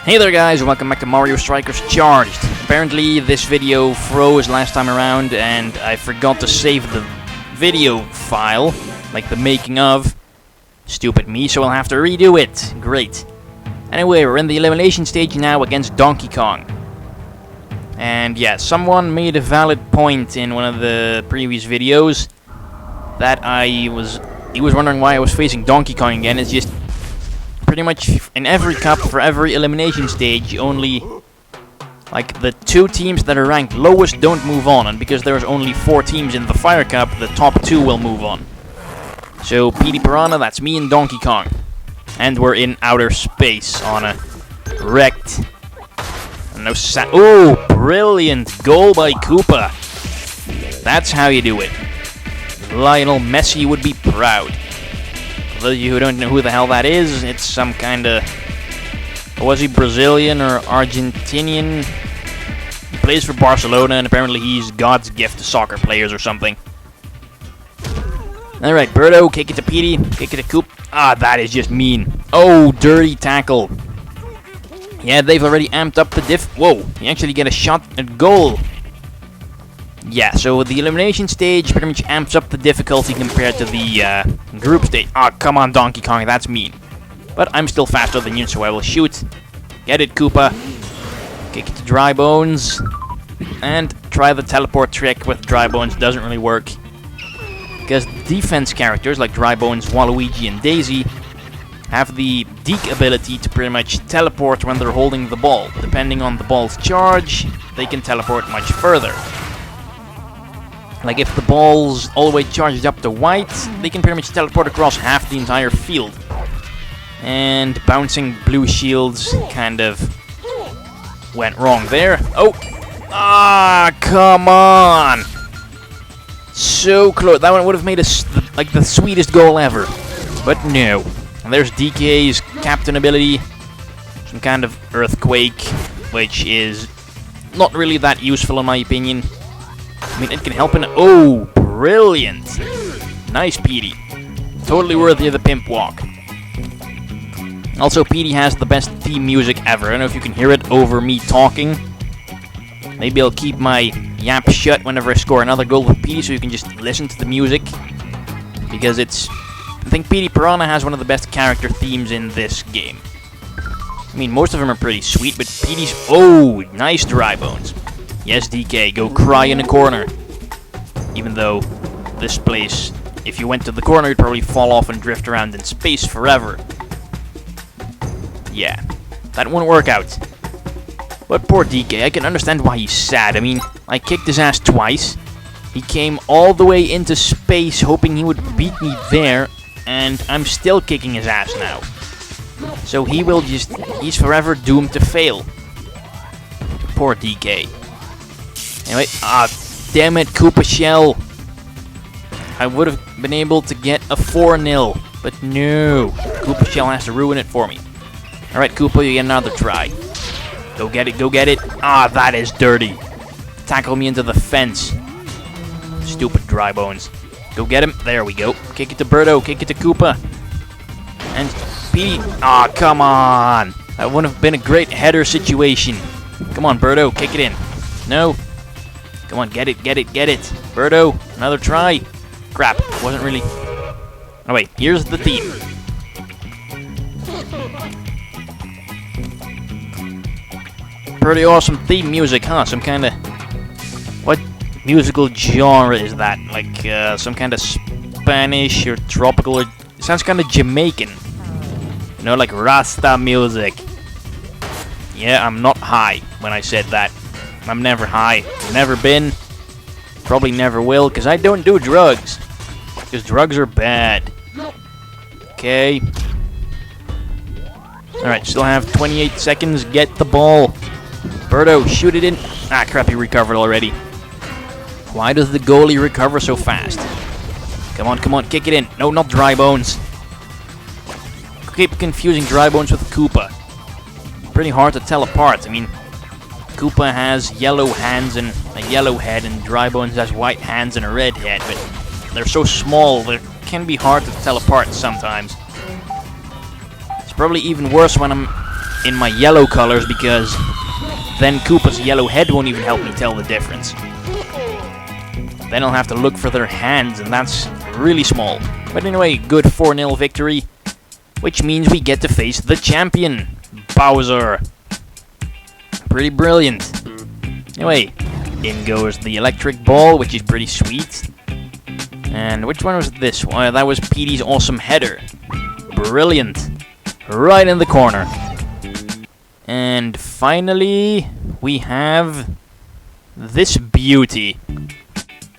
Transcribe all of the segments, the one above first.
Hey there guys, welcome back to Mario Strikers Charged. Apparently this video froze last time around and I forgot to save the video file, like the making of. Stupid me, so I'll have to redo it. Great. Anyway, we're in the elimination stage now against Donkey Kong. And yeah, someone made a valid point in one of the previous videos that he was wondering why I was facing Donkey Kong again. It's just pretty much in every cup for every elimination stage, only like the 2 teams that are ranked lowest don't move on, and because there's only 4 teams in the Fire Cup, the top 2 will move on. So Petey Piranha, that's me and Donkey Kong, and we're in outer space on a wrecked. Oh, brilliant goal by Koopa! That's how you do it. Lionel Messi would be proud. For those of you who don't know who the hell that is, it's some kind of... Was he Brazilian or Argentinian? He plays for Barcelona, and apparently he's God's gift to soccer players or something. Alright, Birdo, kick it to Petey, kick it to Coop. Ah, that is just mean. Oh, dirty tackle. Yeah, they've already amped up the diff. Whoa, you actually get a shot at goal. Yeah, so the elimination stage pretty much amps up the difficulty compared to the group stage. Ah, come on, Donkey Kong, that's mean. But I'm still faster than you, so I will shoot. Get it, Koopa. Kick it to Dry Bones. And try the teleport trick with Dry Bones. Doesn't really work. Because defense characters like Dry Bones, Waluigi, and Daisy have the Deke ability to pretty much teleport when they're holding the ball. Depending on the ball's charge, they can teleport much further. Like if the ball's all the way charged up to white, they can pretty much teleport across half the entire field. And bouncing blue shields kind of went wrong there. Oh! Ah, come on! So close. That one would have made us like the sweetest goal ever. But no. And there's DK's captain ability. Some kind of earthquake, which is not really that useful in my opinion. I mean, it can help in... Oh, brilliant! Nice, Petey. Totally worthy of the pimp walk. Also, Petey has the best theme music ever. I don't know if you can hear it over me talking. Maybe I'll keep my yap shut whenever I score another goal with Petey, so you can just listen to the music. Because it's... I think Petey Piranha has one of the best character themes in this game. I mean, most of them are pretty sweet, but Petey's... Oh, nice Dry Bones. Yes, DK, go cry in a corner. Even though this place, if you went to the corner, you'd probably fall off and drift around in space forever. Yeah, that won't work out. But poor DK, I can understand why he's sad. I mean, I kicked his ass twice. He came all the way into space hoping he would beat me there, and I'm still kicking his ass now. So he will just... he's forever doomed to fail. Poor DK. Anyway, damn it, Koopa Shell. I would have been able to get a 4-0, but no. Koopa Shell has to ruin it for me. Alright, Koopa, you get another try. Go get it, go get it. Ah, that is dirty. Tackle me into the fence. Stupid Dry Bones. Go get him. There we go. Kick it to Birdo, kick it to Koopa. And Petey. Ah, come on. That would have been a great header situation. Come on, Birdo, kick it in. No. Come on, get it, get it, get it. Birdo, another try. Crap, wasn't really... Oh wait, here's the theme. Pretty awesome theme music, huh? Some kind of... What musical genre is that? Like, some kind of Spanish or tropical or... It sounds kind of Jamaican. You know, like Rasta music. Yeah, I'm not high when I said that. I'm never high. Never been. Probably never will, because I don't do drugs. Because drugs are bad. Okay. Alright, still have 28 seconds. Get the ball. Birdo, shoot it in. Ah, crap, he recovered already. Why does the goalie recover so fast? Come on, kick it in. No, not Dry Bones. Keep confusing Dry Bones with Koopa. Pretty hard to tell apart. I mean... Koopa has yellow hands and a yellow head, and Dry Bones has white hands and a red head, but they're so small, they can be hard to tell apart sometimes. It's probably even worse when I'm in my yellow colors, because then Koopa's yellow head won't even help me tell the difference. Then I'll have to look for their hands, and that's really small. But anyway, good 4-0 victory, which means we get to face the champion, Bowser. Pretty brilliant. Anyway, in goes the electric ball, which is pretty sweet. And which one was this one? That was Petey's awesome header. Brilliant. Right in the corner. And finally, we have this beauty.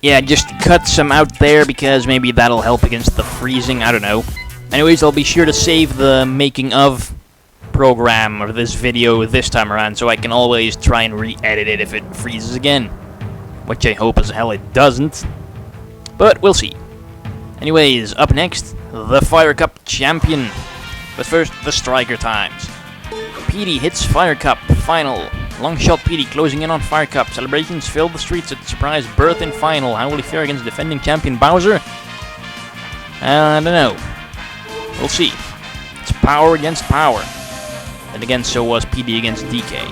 Yeah, just cut some out there because maybe that'll help against the freezing, I don't know. Anyways, I'll be sure to save the making of program or this video this time around, so I can always try and re-edit it if it freezes again. Which I hope as hell it doesn't. But we'll see. Anyways, up next, the Fire Cup champion. But first, the striker times. Petey hits Fire Cup final. Long shot Petey closing in on Fire Cup. Celebrations fill the streets at surprise birth in final. How will he fare against defending champion Bowser? I don't know. We'll see. It's power against power. And again, so was Petey against DK.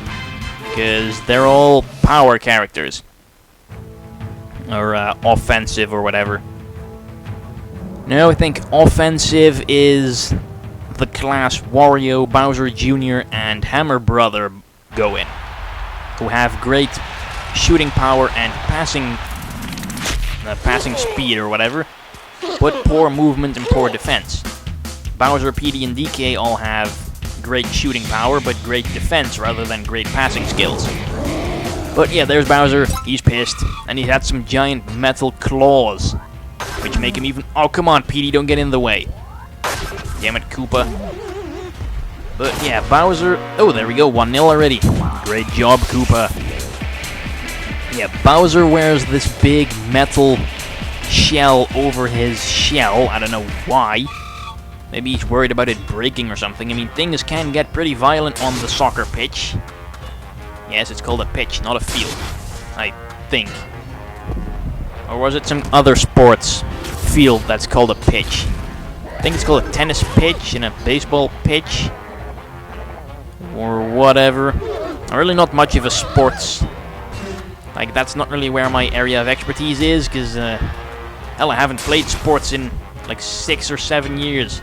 Because they're all power characters. Or offensive or whatever. No, I think offensive is the class Wario, Bowser Jr., and Hammer Brother go in, who have great shooting power and passing speed or whatever, but poor movement and poor defense. Bowser, Petey, and DK all have great shooting power, but great defense rather than great passing skills. But yeah, there's Bowser. He's pissed, and he had some giant metal claws, which make him even... Oh, come on, Petey, don't get in the way. Damn it, Koopa. But yeah, Bowser... Oh, there we go, 1-0 already. Great job, Koopa. Yeah, Bowser wears this big metal shell over his shell. I don't know why. Maybe he's worried about it breaking or something. I mean, things can get pretty violent on the soccer pitch. Yes, it's called a pitch, not a field, I think. Or was it some other sports field that's called a pitch? I think it's called a tennis pitch and a baseball pitch. Or whatever. I'm really not much of a sports... Like, that's not really where my area of expertise is, because, hell, I haven't played sports in, like, 6 or 7 years.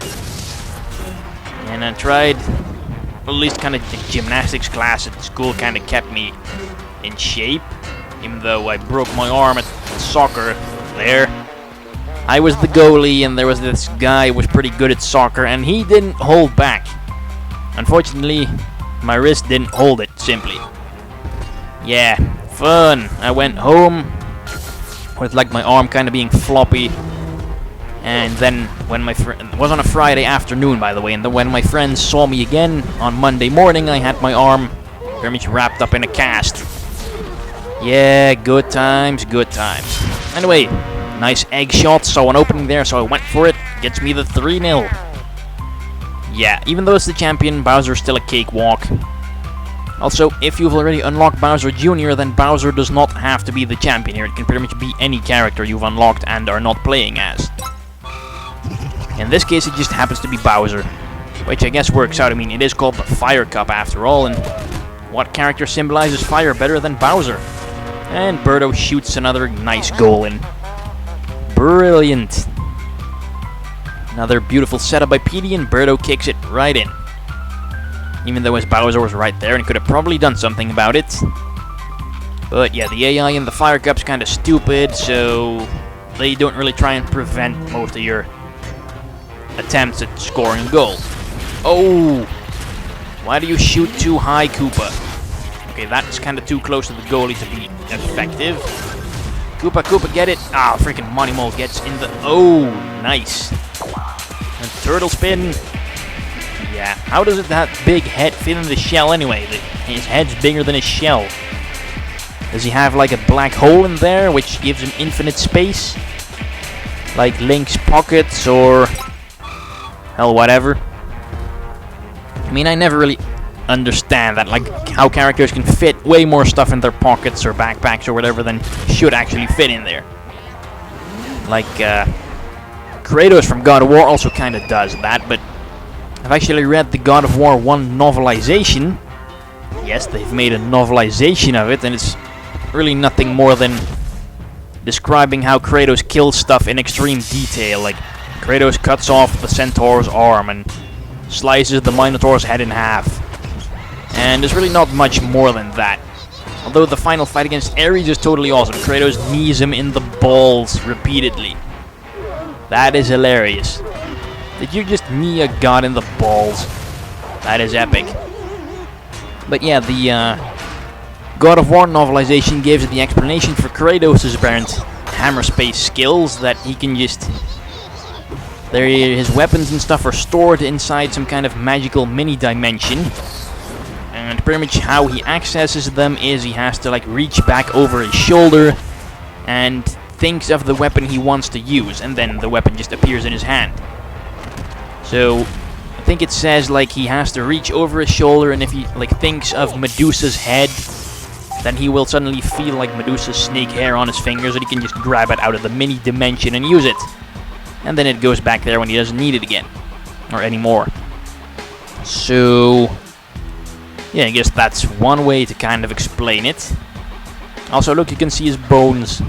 And I tried... Well, at least kind of the gymnastics class at school kind of kept me in shape. Even though I broke my arm at soccer there. I was the goalie, and there was this guy who was pretty good at soccer, and he didn't hold back. Unfortunately, my wrist didn't hold it, simply. Yeah, fun. I went home with like my arm kind of being floppy. And then when my it was on a Friday afternoon, by the way, and then when my friends saw me again on Monday morning, I had my arm very much wrapped up in a cast. Yeah, good times, good times. Anyway, nice egg shot, saw an opening there, so I went for it. Gets me the 3-0. Yeah, even though it's the champion, Bowser's still a cakewalk. Also, if you've already unlocked Bowser Jr., then Bowser does not have to be the champion here. It can pretty much be any character you've unlocked and are not playing as. In this case, it just happens to be Bowser, which I guess works out. I mean, it is called the Fire Cup after all, and what character symbolizes fire better than Bowser? And Birdo shoots another nice goal in. Brilliant. Another beautiful setup by Petey, and Birdo kicks it right in. Even though his Bowser was right there and he could have probably done something about it. But yeah, the AI in the Fire Cup's kind of stupid, so they don't really try and prevent most of your attempts at scoring a goal. Oh! Why do you shoot too high, Koopa? Okay, that's kind of too close to the goalie to be effective. Koopa, get it! Ah, freaking Money Mole gets in the... Oh, nice. And turtle spin. Yeah, how does it that big head fit in the shell anyway? His head's bigger than his shell. Does he have like a black hole in there, which gives him infinite space? Like Link's pockets, or... hell, whatever. I mean, I never really understand that, like, how characters can fit way more stuff in their pockets or backpacks or whatever than should actually fit in there. Like, Kratos from God of War also kind of does that, but I've actually read the God of War 1 novelization. Yes, they've made a novelization of it, and it's really nothing more than describing how Kratos kills stuff in extreme detail. Like, Kratos cuts off the Centaur's arm and slices the Minotaur's head in half. And there's really not much more than that. Although the final fight against Ares is totally awesome. Kratos knees him in the balls repeatedly. That is hilarious. Did you just knee a god in the balls? That is epic. But yeah, the God of War novelization gives the explanation for Kratos' apparent hammer space skills, that he can just... his weapons and stuff are stored inside some kind of magical mini-dimension. And pretty much how he accesses them is he has to like reach back over his shoulder and thinks of the weapon he wants to use, and then the weapon just appears in his hand. So I think it says like he has to reach over his shoulder, and if he like thinks of Medusa's head, then he will suddenly feel like Medusa's snake hair on his fingers, and he can just grab it out of the mini dimension and use it. And then it goes back there when he doesn't need it again or anymore. So yeah, I guess that's one way to kind of explain it. Also, look, you can see his bones.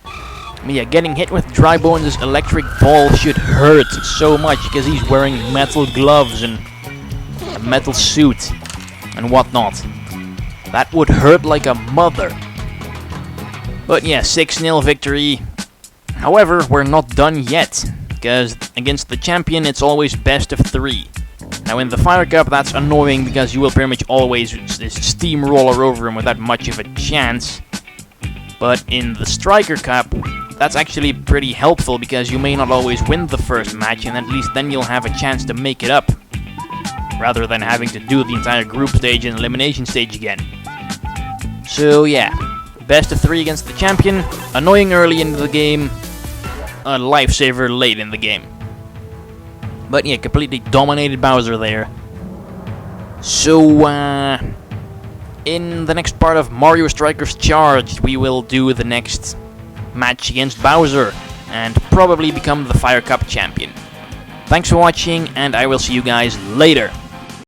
But yeah, getting hit with Dry Bones' electric ball should hurt so much because he's wearing metal gloves and a metal suit and whatnot. That would hurt like a mother. But yeah, 6-0 victory. However, we're not done yet, because against the champion it's always best of 3. Now in the Fire Cup that's annoying because you will pretty much always steamroller over him without much of a chance. But in the Striker Cup, that's actually pretty helpful because you may not always win the first match, and at least then you'll have a chance to make it up, rather than having to do the entire group stage and elimination stage again. So yeah, best of 3 against the champion, annoying early in the game, a lifesaver late in the game. But yeah, completely dominated Bowser there. So in the next part of Mario Strikers Charged, we will do the next match against Bowser and probably become the Fire Cup champion. Thanks for watching, and I will see you guys later.